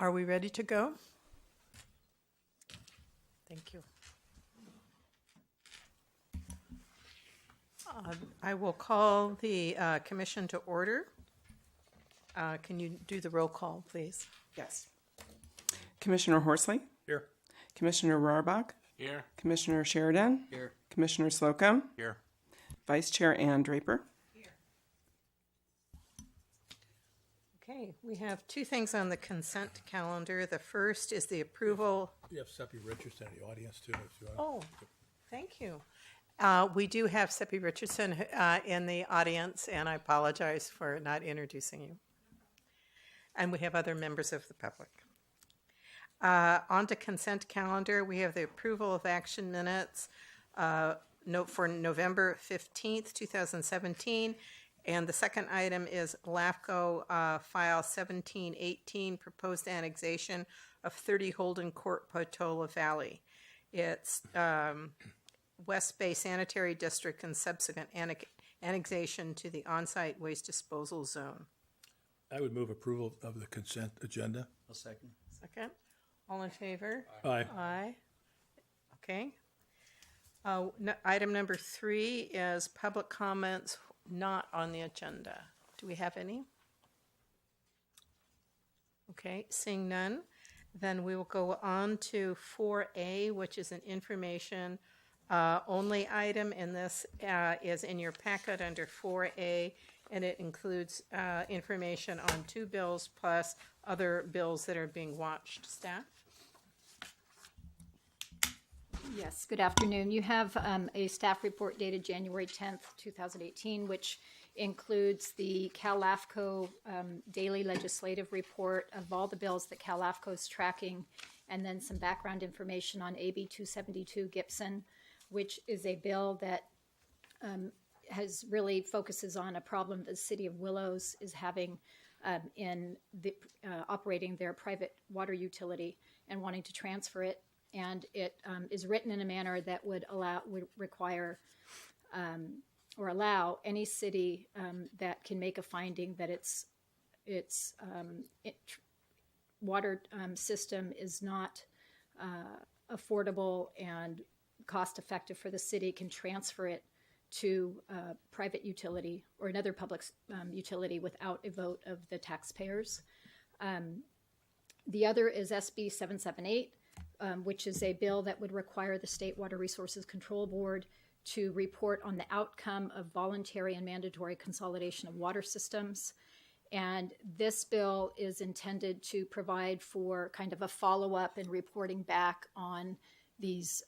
Are we ready to go? Thank you. I will call the commission to order. Can you do the roll call, please? Yes. Commissioner Horsley? Here. Commissioner Rohrbach? Here. Commissioner Sheridan? Here. Commissioner Slocum? Here. Vice Chair Ann Draper? Okay, we have two things on the consent calendar. The first is the approval. You have Seppi Richardson in the audience too, if you want. Oh, thank you. We do have Seppi Richardson in the audience, and I apologize for not introducing you. And we have other members of the public. On to consent calendar, we have the approval of action minutes for November 15th, 2017. And the second item is LAFCo file 1718, proposed annexation of 30 Holden Court, Portola Valley. It's West Bay Sanitary District and subsequent annexation to the on-site waste disposal zone. I would move approval of the consent agenda. I'll second. Second. All in favor? Aye. Aye. Okay. Item number 3 is public comments not on the agenda. Do we have any? Okay, seeing none, then we will go on to 4A, which is an information only item, and this is in your packet under 4A, and it includes information on 2 bills plus other bills that are being watched. Staff? Yes, good afternoon. You have a staff report dated January 10th, 2018, which includes the LAFCo daily legislative report of all the bills that LAFCo is tracking, and then some background information on AB 272 Gibson, which is a bill that has really focuses on a problem the city of Willows is having in operating their private water utility and wanting to transfer it. And it is written in a manner that would require or allow any city that can make a finding that its water system is not affordable and cost effective for the city can transfer it to a private utility or another public utility without a vote of the taxpayers. The other is SB 778. Which is a bill that would require the State Water Resources Control Board to report on the outcome of voluntary and mandatory consolidation of water systems. And this bill is intended to provide for kind of a follow-up and reporting back on these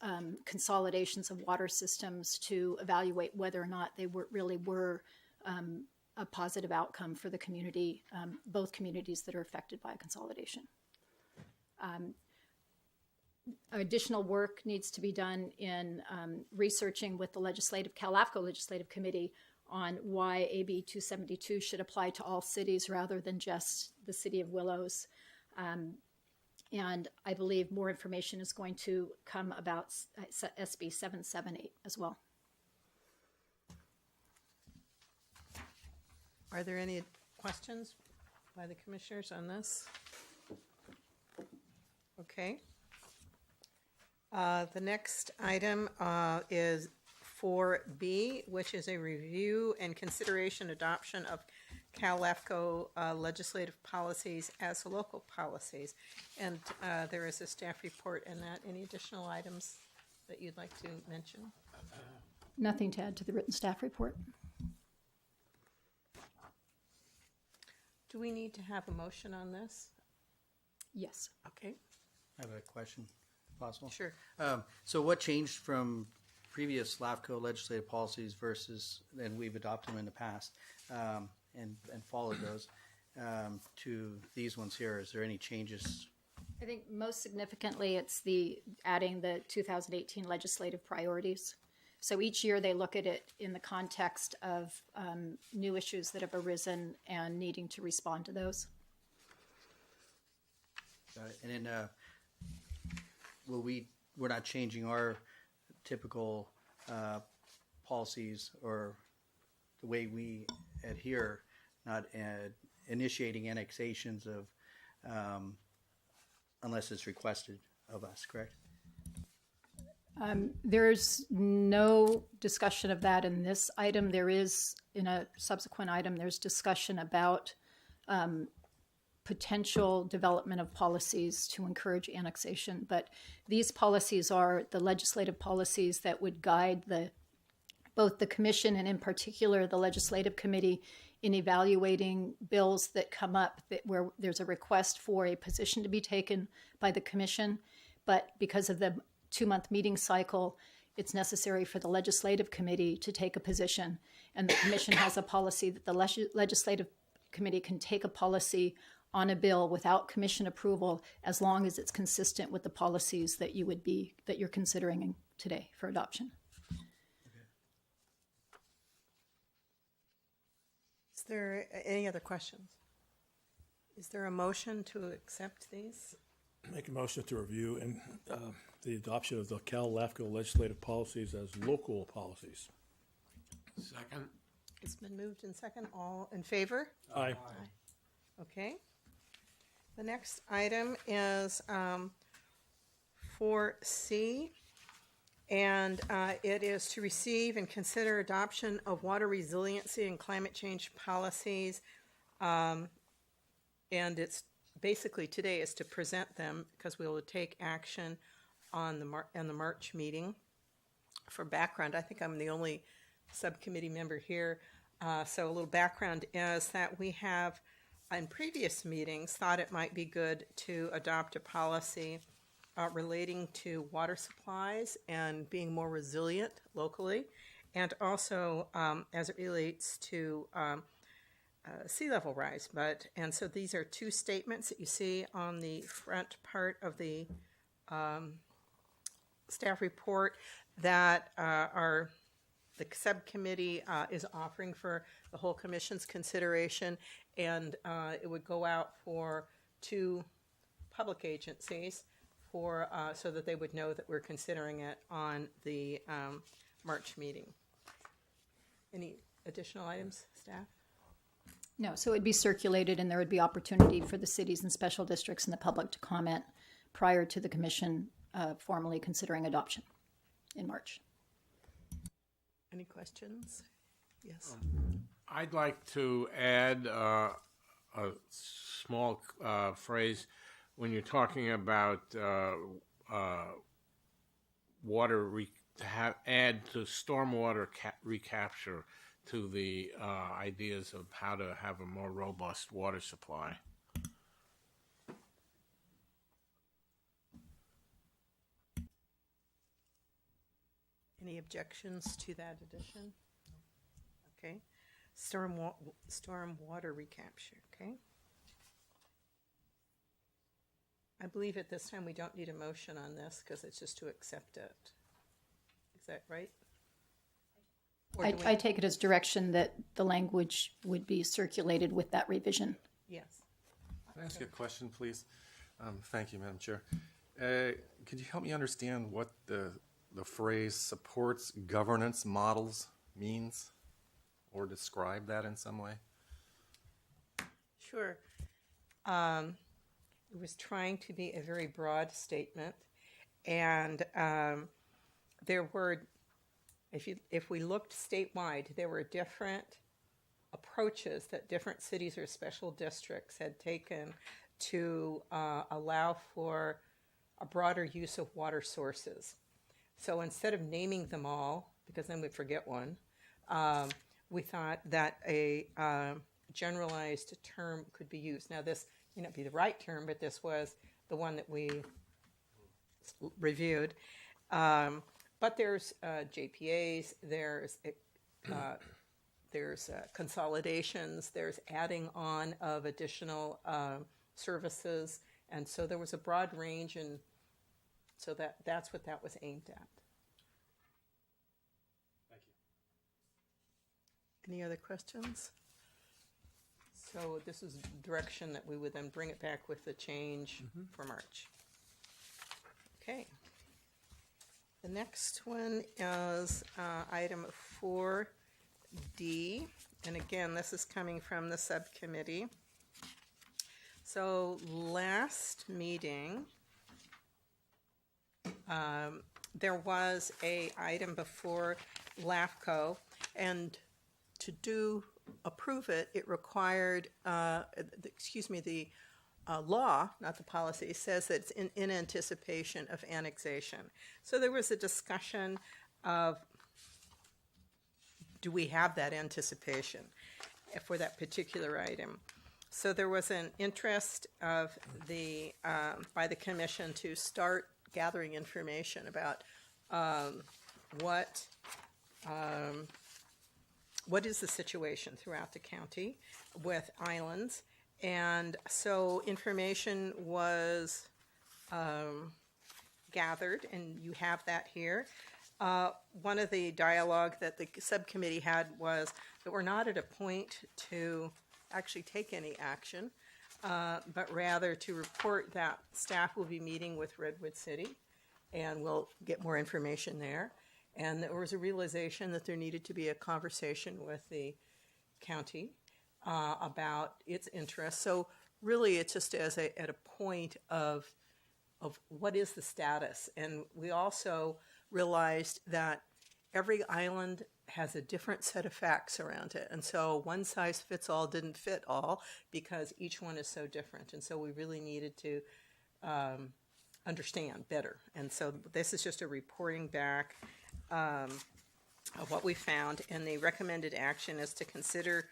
consolidations of water systems to evaluate whether or not they really were a positive outcome for the community, both communities that are affected by a consolidation. Additional work needs to be done in researching with the LAFCo Legislative Committee on why AB 272 should apply to all cities rather than just the city of Willows. And I believe more information is going to come about SB 778 as well. Are there any questions by the commissioners on this? Okay. The next item is 4B, which is a review and consideration adoption of LAFCo legislative policies as local policies. And there is a staff report in that. Any additional items that you'd like to mention? Nothing to add to the written staff report. Do we need to have a motion on this? Yes. Okay, I have a question, if possible. sure. So what changed from previous LAFCo legislative policies versus, and we've adopted them in the past and followed those, to these ones here? Is there any changes? I think most significantly it's the adding the 2018 legislative priorities. So each year they look at it in the context of new issues that have arisen and needing to respond to those. Got it. And then we're not changing our typical policies or the way we adhere, not initiating annexations of unless it's requested of us, correct? There's no discussion of that in this item. There is, in a subsequent item, there's discussion about potential development of policies to encourage annexation. But these policies are the legislative policies that would guide both the commission and in particular the legislative committee in evaluating bills that come up where there's a request for a position to be taken by the commission. But because of the 2-month meeting cycle, it's necessary for the legislative committee to take a position. And the commission has a policy that the legislative committee can take a policy on a bill without commission approval as long as it's consistent with the policies that you're considering today for adoption. Is there any other questions? Is there a motion to accept these? Make a motion to review and the adoption of the LAFCo legislative policies as local policies. Second. It's been moved and second. All in favor? Aye. Okay. The next item is 4C, and it is to receive and consider adoption of water resiliency and climate change policies. And it's basically today is to present them because we will take action on the March meeting. For background, I think I'm the only subcommittee member here. So a little background is that we have, in previous meetings, thought it might be good to adopt a policy relating to water supplies and being more resilient locally, and also as it relates to sea level rise. And so these are two statements that you see on the front part of the staff report that the subcommittee is offering for the whole commission's consideration, and it would go out for 2 public agencies so that they would know that we're considering it on the March meeting. Any additional items, staff? No, so it would be circulated and there would be opportunity for the cities and special districts and the public to comment prior to the commission formally considering adoption in March. Any questions? Yes. I'd like to add a small phrase when you're talking about add to stormwater recapture to the ideas of how to have a more robust water supply. Any objections to that addition? Okay. Storm water recapture, okay? I believe at this time we don't need a motion on this because it's just to accept it. Is that right? Or do we- I take it as direction that the language would be circulated with that revision. Yes. Can I ask you a question, please? Thank you, Madam Chair. Could you help me understand what the phrase supports governance models means, or describe that in some way? Sure. It was trying to be a very broad statement, and there were, if we looked statewide, there were different approaches that different cities or special districts had taken to allow for a broader use of water sources. So instead of naming them all, because then we'd forget one, we thought that a generalized term could be used. Now, this may not be the right term, but this was the one that we reviewed. But there's JPAs, there's consolidations, there's adding on of additional services, and so there was a broad range, and so that's what that was aimed at. Thank you. Any other questions? So this is direction that we would then bring it back with the change for March. Okay. The next one is item 4D, and again, this is coming from the subcommittee. So last meeting, there was a item before LAFCo, and to approve it, it required, the law, not the policy, says that it's in anticipation of annexation. So there was a discussion of, do we have that anticipation for that particular item? So there was an interest of by the commission to start gathering information about what is the situation throughout the county with islands. And so information was gathered, and you have that here. One of the dialogue that the subcommittee had was that we're not at a point to actually take any action, but rather to report that staff will be meeting with Redwood City, and we'll get more information there. And there was a realization that there needed to be a conversation with the county about its interests. So really, it's just at a point of what is the status. And we also realized that every island has a different set of facts around it. And so one size fits all didn't fit all because each one is so different. And so we really needed to understand better. And so this is just a reporting back of what we found. And the recommended action is to consider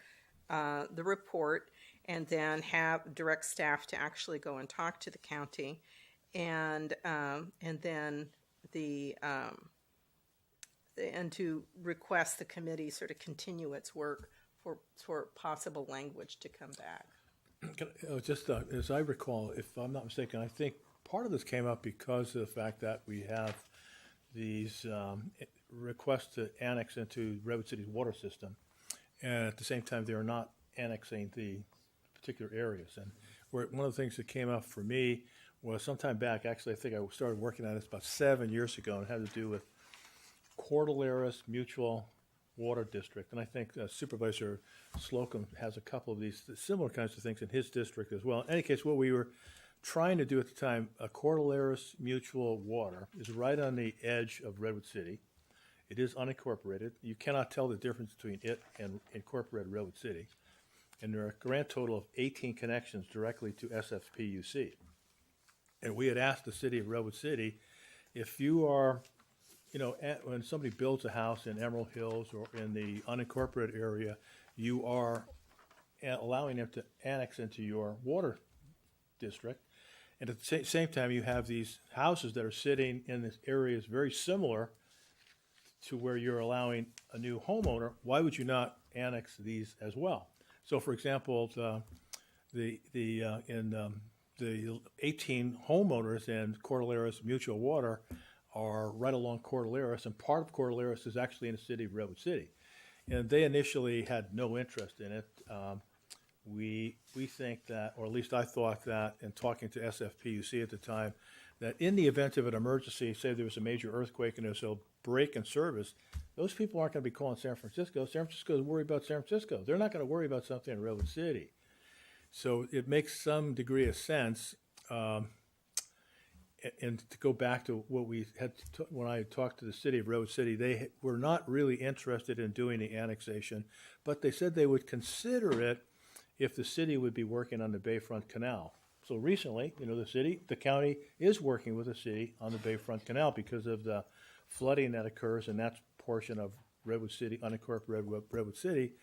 the report and then have direct staff to actually go and talk to the county, and then and to request the committee sort of continue its work for possible language to come back. Just as I recall, if I'm not mistaken, I think part of this came up because of the fact that we have these requests to annex into Redwood City's water system, and at the same time they are not annexing the particular areas. And one of the things that came up for me was sometime back, actually I think I started working on this about 7 years ago, and it had to do with Cordilleras Mutual Water District. And I think Supervisor Slocum has a couple of these similar kinds of things in his district as well. In any case, what we were trying to do at the time, Cordilleras Mutual Water is right on the edge of Redwood City. It is unincorporated. You cannot tell the difference between it and incorporated Redwood City. And there are a grand total of 18 connections directly to SFPUC. And we had asked the city of Redwood City, if you are, when somebody builds a house in Emerald Hills or in the unincorporated area, you are allowing them to annex into your water district. And at the same time, you have these houses that are sitting in this areas very similar to where you're allowing a new homeowner. Why would you not annex these as well? So, for example, the 18 homeowners in Cordilleras Mutual Water are right along Cordilleras, and part of Cordilleras is actually in the city of Redwood City. And they initially had no interest in it. We think that, or at least I thought that, in talking to SFPUC at the time, that in the event of an emergency, say there was a major earthquake and there's a break in service, those people aren't going to be calling San Francisco. San Francisco is worried about San Francisco. They're not going to worry about something in Redwood City. So it makes some degree of sense. And to go back to what we had when I talked to the city of Redwood City, they were not really interested in doing the annexation, but they said they would consider it if the city would be working on the Bayfront Canal. So recently, the county is working with the city on the Bayfront Canal because of the flooding that occurs in that portion of Redwood City, unincorporated Redwood City,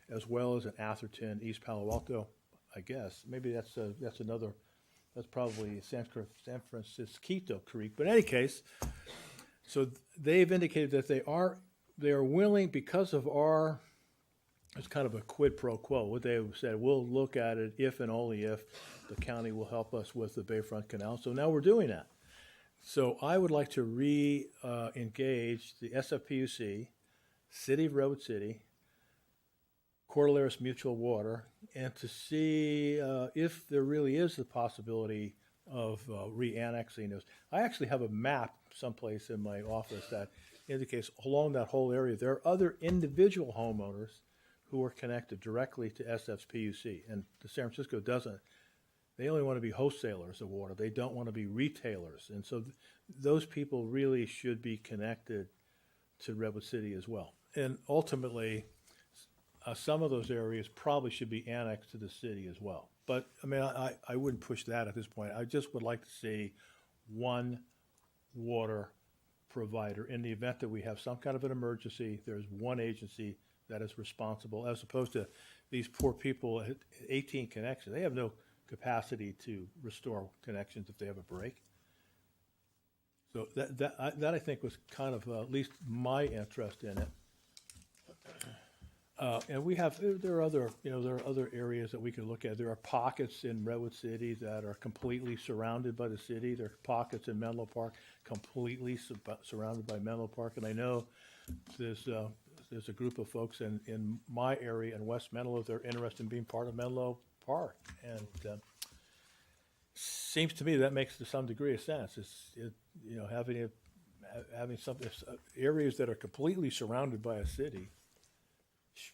as well as in Atherton, East Palo Alto, I guess. Maybe that's probably San Francisco Creek. But in any case, so they've indicated that they are willing, because of our, it's kind of a quid pro quo. What they have said, we'll look at it if and only if the county will help us with the Bayfront Canal. So now we're doing that. So I would like to re-engage the SFPUC, City of Redwood City, Cordilleras Mutual Water, and to see if there really is the possibility of re-annexing those. I actually have a map someplace in my office that indicates along that whole area there are other individual homeowners who are connected directly to SFPUC, and San Francisco doesn't They only want to be wholesalers of water. They don't want to be retailers. And so those people really should be connected to Redwood City as well. And ultimately, some of those areas probably should be annexed to the city as well. But I mean, I wouldn't push that at this point. I just would like to see one water provider. In the event that we have some kind of an emergency, there's one agency that is responsible, as opposed to these poor people at 18 connections. They have no capacity to restore connections if they have a break. So that I think was kind of at least my interest in it. And there are other areas that we could look at. There are pockets in Redwood City that are completely surrounded by the city. There are pockets in Menlo Park completely surrounded by Menlo Park. And I know there's a group of folks in my area in West Menlo that are interested in being part of Menlo Park. And seems to me that makes to some degree of sense. Having some areas that are completely surrounded by a city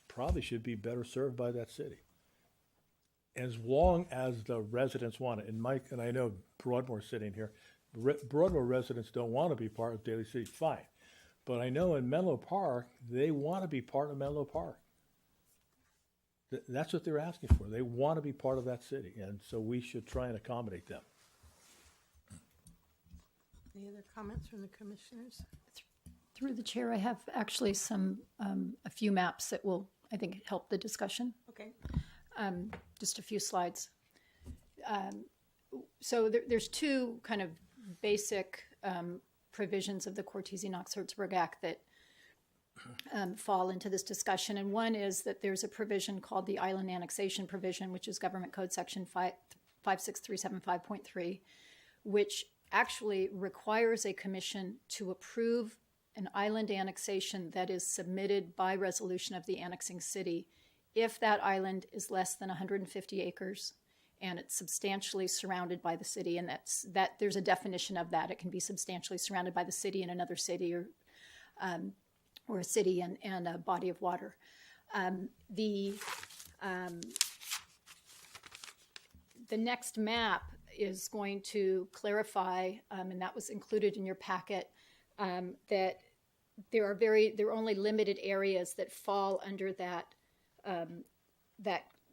probably should be better served by that city. As long as the residents want it. And Mike, and I know Broadmoor's sitting here, Broadmoor residents don't want to be part of Daly City, fine. But I know in Menlo Park, they want to be part of Menlo Park. That's what they're asking for. They want to be part of that city, and so we should try and accommodate them. Any other comments from the commissioners? Through the chair, I have actually a few maps that will, I think, help the discussion. Okay. Just a few slides. So there's two kind of basic provisions of the Cortese-Knox-Hertzberg Act that fall into this discussion. And one is that there's a provision called the Island Annexation Provision, which is Government Code Section 56375.3, which actually requires a commission to approve an island annexation that is submitted by resolution of the annexing city if that island is less than 150 acres and it's substantially surrounded by the city. And that there's a definition of that. It can be substantially surrounded by the city and another city, or a city and a body of water. The next map is going to clarify, and that was included in your packet, that there are only limited areas that fall under that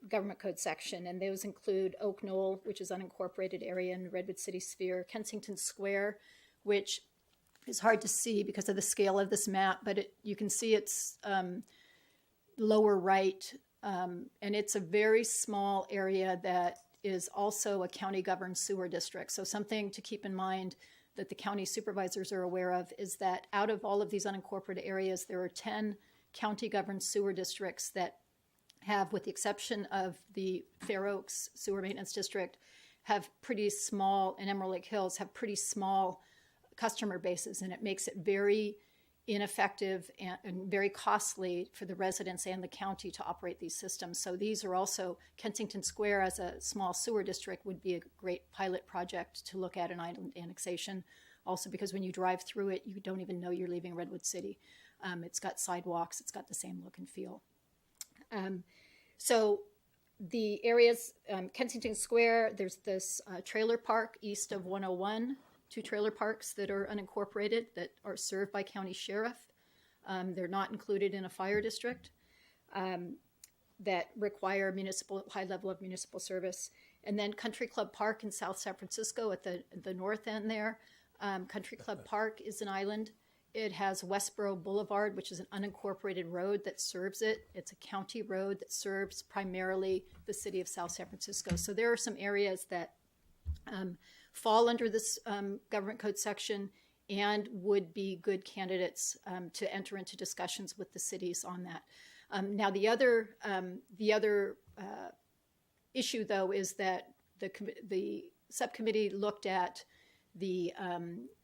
government code section, and those include Oak Knoll, which is unincorporated area in Redwood City Sphere, Kensington Square, which is hard to see because of the scale of this map, but you can see it's lower right, and it's a very small area that is also a county-governed sewer district. So something to keep in mind that the county supervisors are aware of is that out of all of these unincorporated areas, there are 10 county-governed sewer districts that have, with the exception of the Fair Oaks Sewer Maintenance District, have pretty small, and Emerald Lake Hills have pretty small customer bases, and it makes it very ineffective and very costly for the residents and the county to operate these systems. So these are also, Kensington Square as a small sewer district would be a great pilot project to look at an island annexation. Also because when you drive through it, you don't even know you're leaving Redwood City. It's got sidewalks, it's got the same look and feel. So the areas, Kensington Square, there's this trailer park east of 101, 2 trailer parks that are unincorporated that are served by county sheriff. They're not included in a fire district that require high level of municipal service. And then Country Club Park in South San Francisco at the north end there. Country Club Park is an island. It has Westboro Boulevard, which is an unincorporated road that serves it. It's a county road that serves primarily the city of South San Francisco. So there are some areas that fall under this government code section and would be good candidates to enter into discussions with the cities on that. Now, the other issue, though, is that the subcommittee looked at the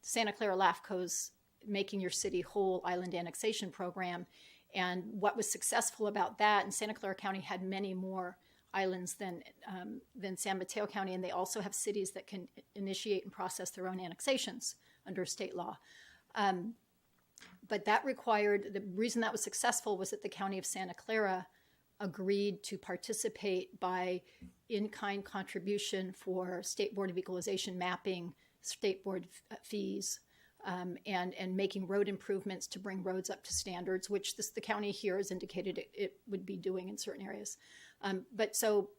Santa Clara LAFCo's Making Your City Whole Island Annexation Program, and what was successful about that, and Santa Clara County had many more islands than San Mateo County, and they also have cities that can initiate and process their own annexations under state law. But that required, the reason that was successful was that the county of Santa Clara agreed to participate by in-kind contribution for State Board of Equalization mapping, state board fees, and making road improvements to bring roads up to standards, which the county here has indicated it would be doing in certain areas. But so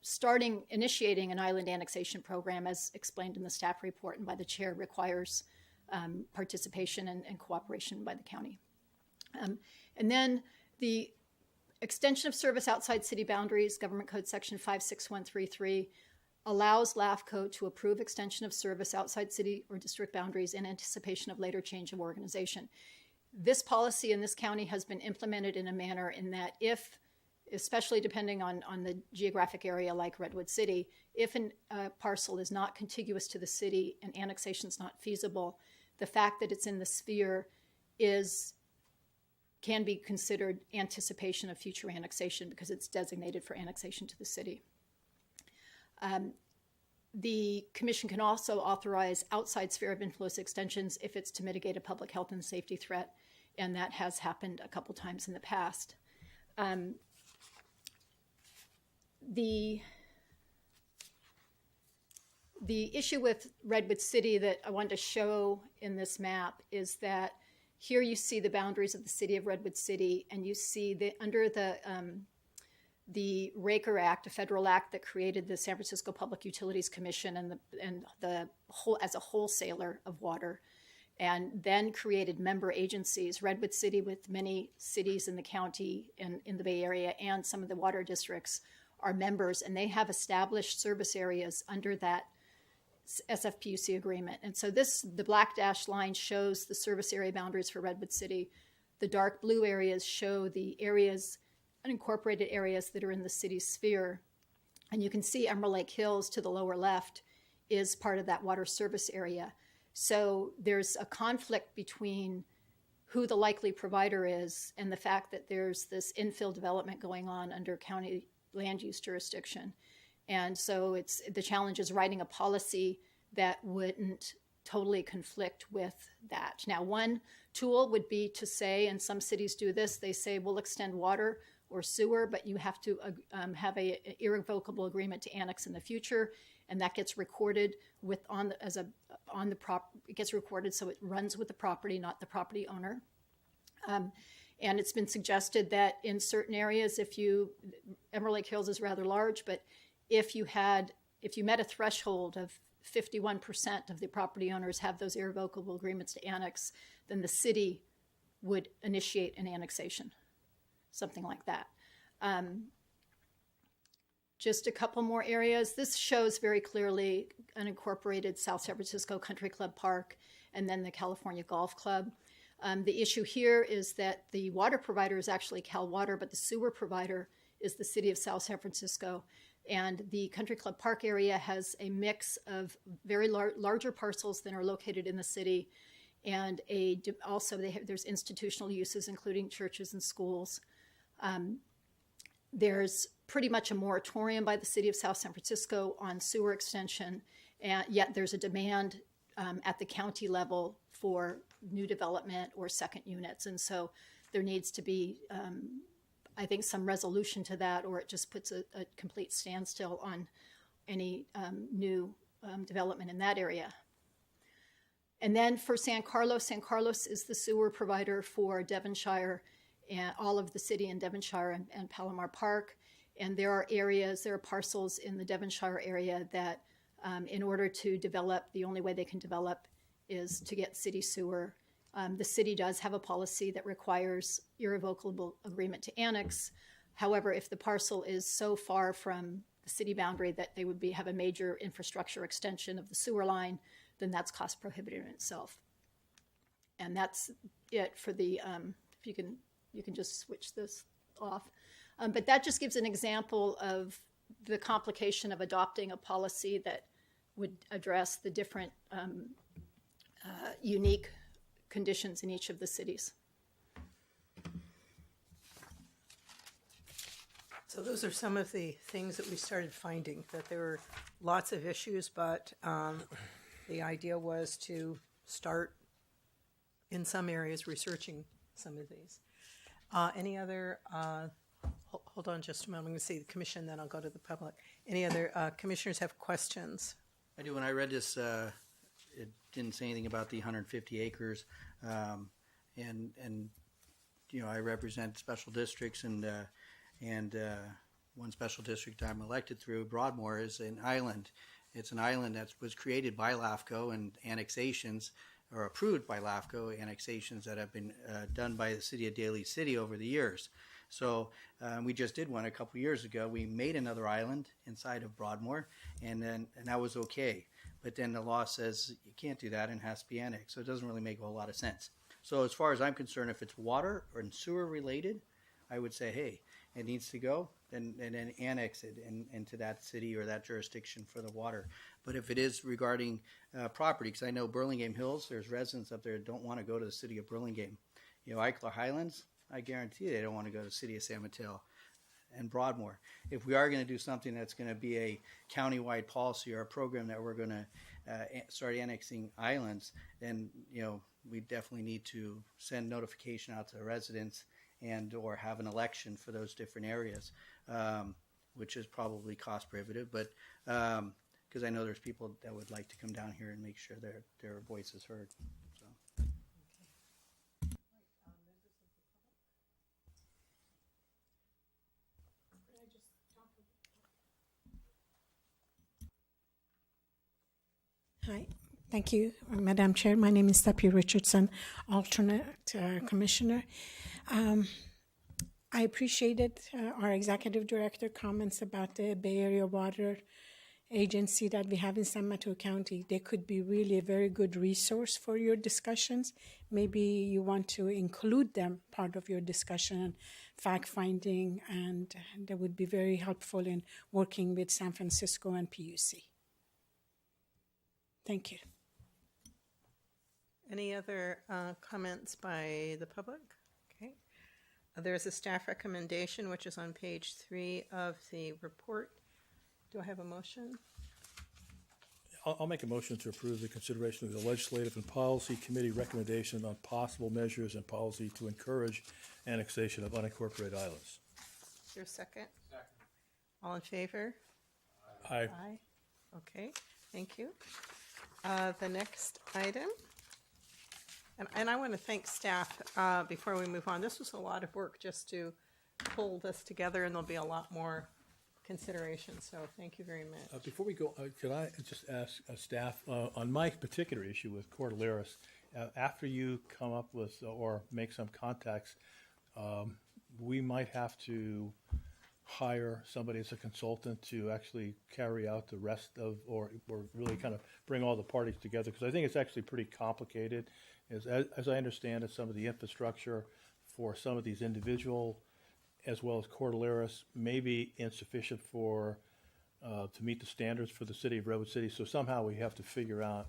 initiating an island annexation program, as explained in the staff report and by the chair, requires participation and cooperation by the county. And then the extension of service outside city boundaries, Government Code Section 56133, allows LAFCo to approve extension of service outside city or district boundaries in anticipation of later change of organization. This policy in this county has been implemented in a manner in that if, especially depending on the geographic area like Redwood City, if a parcel is not contiguous to the city and annexation is not feasible, the fact that it's in the sphere can be considered anticipation of future annexation because it's designated for annexation to the city. The commission can also authorize outside sphere of influence extensions if it's to mitigate a public health and safety threat, and that has happened a couple times in the past. The issue with Redwood City that I wanted to show in this map is that here you see the boundaries of the city of Redwood City, and you see that under the Raker Act, a federal act that created the San Francisco Public Utilities Commission as a wholesaler of water, and then created member agencies. Redwood City, with many cities in the county and in the Bay Area, and some of the water districts are members, and they have established service areas under that SFPUC agreement. And so the black dashed line shows the service area boundaries for Redwood City. The dark blue areas show the areas, unincorporated areas that are in the city sphere. And you can see Emerald Lake Hills to the lower left is part of that water service area. So there's a conflict between who the likely provider is and the fact that there's this infill development going on under county land use jurisdiction. And so the challenge is writing a policy that wouldn't totally conflict with that. Now, one tool would be to say, and some cities do this, they say we'll extend water or sewer, but you have to have an irrevocable agreement to annex in the future, and that gets recorded it gets recorded so it runs with the property, not the property owner. And it's been suggested that in certain areas, Emerald Lake Hills is rather large, but if you met a threshold of 51% of the property owners have those irrevocable agreements to annex, then the city would initiate an annexation, something like that. Just a couple more areas. This shows very clearly unincorporated South San Francisco Country Club Park and then the California Golf Club. The issue here is that the water provider is actually Cal Water, but the sewer provider is the city of South San Francisco. And the Country Club Park area has a mix of very larger parcels than are located in the city, and there's institutional uses, including churches and schools. There's pretty much a moratorium by the city of South San Francisco on sewer extension, and yet there's a demand at the county level for new development or second units. And so there needs to be, I think, some resolution to that, or it just puts a complete standstill on any new development in that area. And then for San Carlos is the sewer provider for Devonshire and all of the city in Devonshire and Palomar Park. And there are parcels in the Devonshire area that in order to develop, the only way they can develop is to get city sewer. The city does have a policy that requires irrevocable agreement to annex. However, if the parcel is so far from the city boundary that they would have a major infrastructure extension of the sewer line, then that's cost prohibitive in itself. And that's it for the, if you can just switch this off. But that just gives an example of the complication of adopting a policy that would address the different unique conditions in each of the cities. So those are some of the things that we started finding, that there were lots of issues, but the idea was to start in some areas researching some of these. Any other Hold on just a moment. I'm going to see the commission, then I'll go to the public. Any other commissioners have questions? I do. When I read this, it didn't say anything about the 150 acres, and you know, I represent special districts, and one special district I'm elected through, Broadmoor, is an island. It's an island that was created by LAFCo, and annexations, or approved by LAFCO, annexations that have been done by the city of Daly City over the years. So we just did one a couple years ago. We made another island inside of Broadmoor, and that was okay. But then the law says you can't do that and it has to be annexed. So it doesn't really make a whole lot of sense. So as far as I'm concerned, if it's water or sewer related, I would say, hey, it needs to go, and then annex it into that city or that jurisdiction for the water. But if it is regarding property, because I know Burlingame Hills, there's residents up there that don't want to go to the city of Burlingame. You know, Eichler Highlands, I guarantee they don't want to go to the city of San Mateo and Broadmoor. If we are going to do something that's going to be a countywide policy or a program that we're going to start annexing islands, then, you know, we definitely need to send notification out to the residents and or have an election for those different areas, which is probably cost prohibitive, but because I know there's people that would like to come down here and make sure their voice is heard. So. Hi, thank you, Madam Chair. My name is Stephanie Richardson, alternate commissioner. I appreciated our executive director comments about the Bay Area Water Agency that we have in San Mateo County. They could be really a very good resource for your discussions. Maybe you want to include them part of your discussion, fact finding, and that would be very helpful in working with San Francisco and PUC. Thank you. Any other comments by the public? Okay. There's a staff recommendation, which is on page 3 of the report. Do I have a motion? I'll make a motion to approve the consideration of the Legislative and Policy Committee recommendation on possible measures and policy to encourage annexation of unincorporated islands. Is there a second? Second. All in favor? Aye. Aye. Okay, thank you. The next item, and I want to thank staff before we move on. This was a lot of work just to pull this together, and there'll be a lot more consideration, so thank you very much. Before we go, could I just ask staff, on my particular issue with Cordilleras, after you come up with or make some contacts, we might have to hire somebody as a consultant to actually carry out the rest of, or really kind of bring all the parties together, because I think it's actually pretty complicated. As I understand it, some of the infrastructure for some of these individual as well as Cordilleras may be insufficient for to meet the standards for the city of Redwood City. So somehow we have to figure out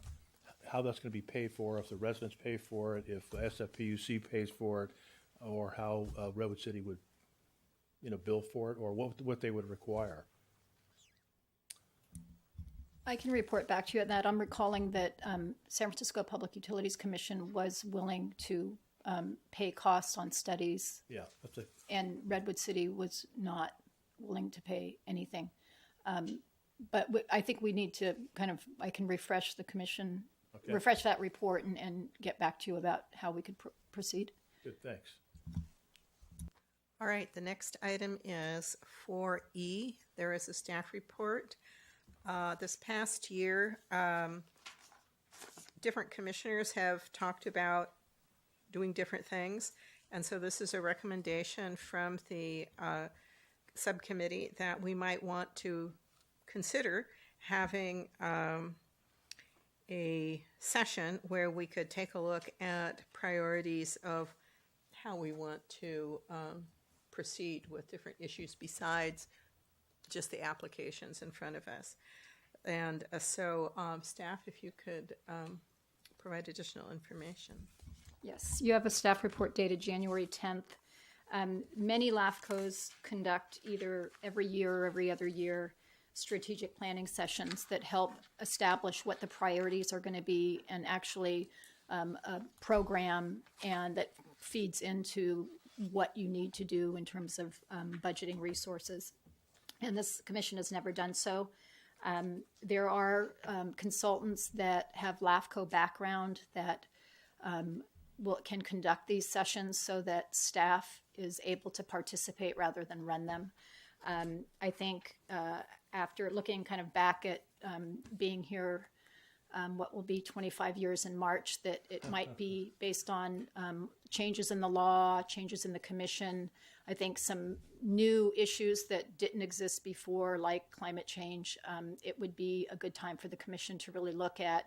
how that's going to be paid for, if the residents pay for it, if SFPUC pays for it, or how Redwood City would, you know, bill for it, or what they would require. I can report back to you on that. I'm recalling that San Francisco Public Utilities Commission was willing to pay costs on studies. Yeah, that's it. And Redwood City was not willing to pay anything. But I think we need to I can refresh the commission, refresh that report and get back to you about how we could proceed. Good, thanks. All right, the next item is 4E. There is a staff report. This past year, different commissioners have talked about doing different things, and so this is a recommendation from the subcommittee that we might want to consider having a session where we could take a look at priorities of how we want to proceed with different issues besides just the applications in front of us. And so staff, if you could provide additional information. Yes, you have a staff report dated January 10th. Many LAFCos conduct either every year or every other year strategic planning sessions that help establish what the priorities are going to be, and actually a program and that feeds into what you need to do in terms of budgeting resources. And this commission has never done so. There are consultants that have LAFCo background that can conduct these sessions so that staff is able to participate rather than run them. I think after looking kind of back at being here, what will be 25 years in March, that it might be based on changes in the law, changes in the commission. I think some new issues that didn't exist before, like climate change, it would be a good time for the commission to really look at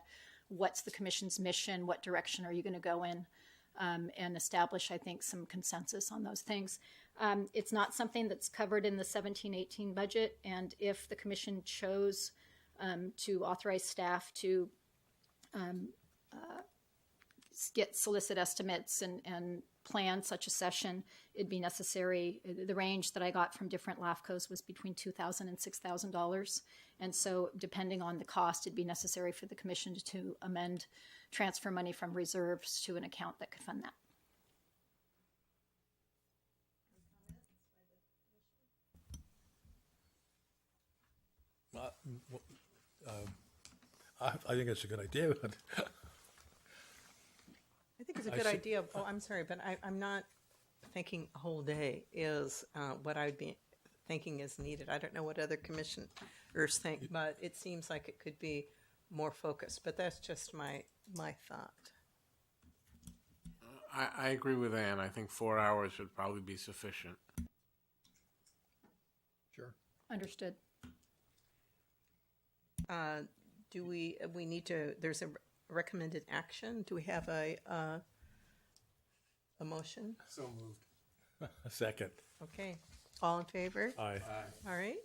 what's the commission's mission, what direction are you going to go in, and establish, I think, some consensus on those things. It's not something that's covered in the 17-18 budget, and if the commission chose to authorize staff to solicit estimates and plan such a session, it'd be necessary. The range that I got from different LAFCos was between $2,000 and $6,000. And so depending on the cost, it'd be necessary for the commission to transfer money from reserves to an account that could fund that. I think it's a good idea, but I think it's a good idea. Oh, I'm sorry, but I'm not thinking a whole day is what I'd be thinking is needed. I don't know what other commissioners think, but it seems like it could be more focused. But that's just my thought. I agree with Ann. I think 4 hours would probably be sufficient. sure. Understood. Do we need to? There's a recommended action. Do we have a motion? So moved. A second. Okay. All in favor? Aye. All right.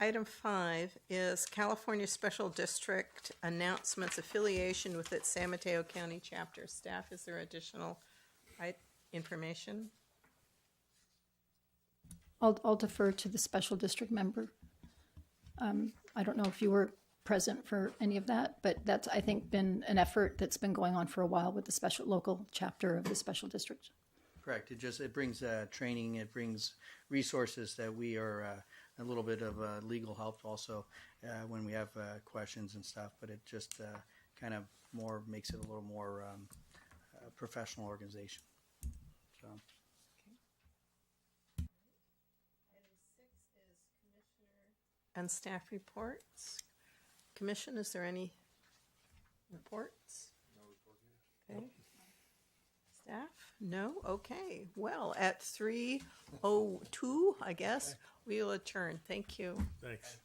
Item 5 is California Special District announcements affiliation with its San Mateo County chapter. Staff, is there additional information? I'll defer to the special district member. I don't know if you were present for any of that, but that's, I think, been an effort that's been going on for a while with the special local chapter of the special district. Correct. It brings training. It brings resources that we are a little bit of legal help also when we have questions and stuff. But it just kind of makes it a little more professional organization. So. And staff reports. Commission, is there any reports? No report here. Okay. Staff? No? Okay. Well, at 3:02, I guess, we'll adjourn. Thank you. Thanks.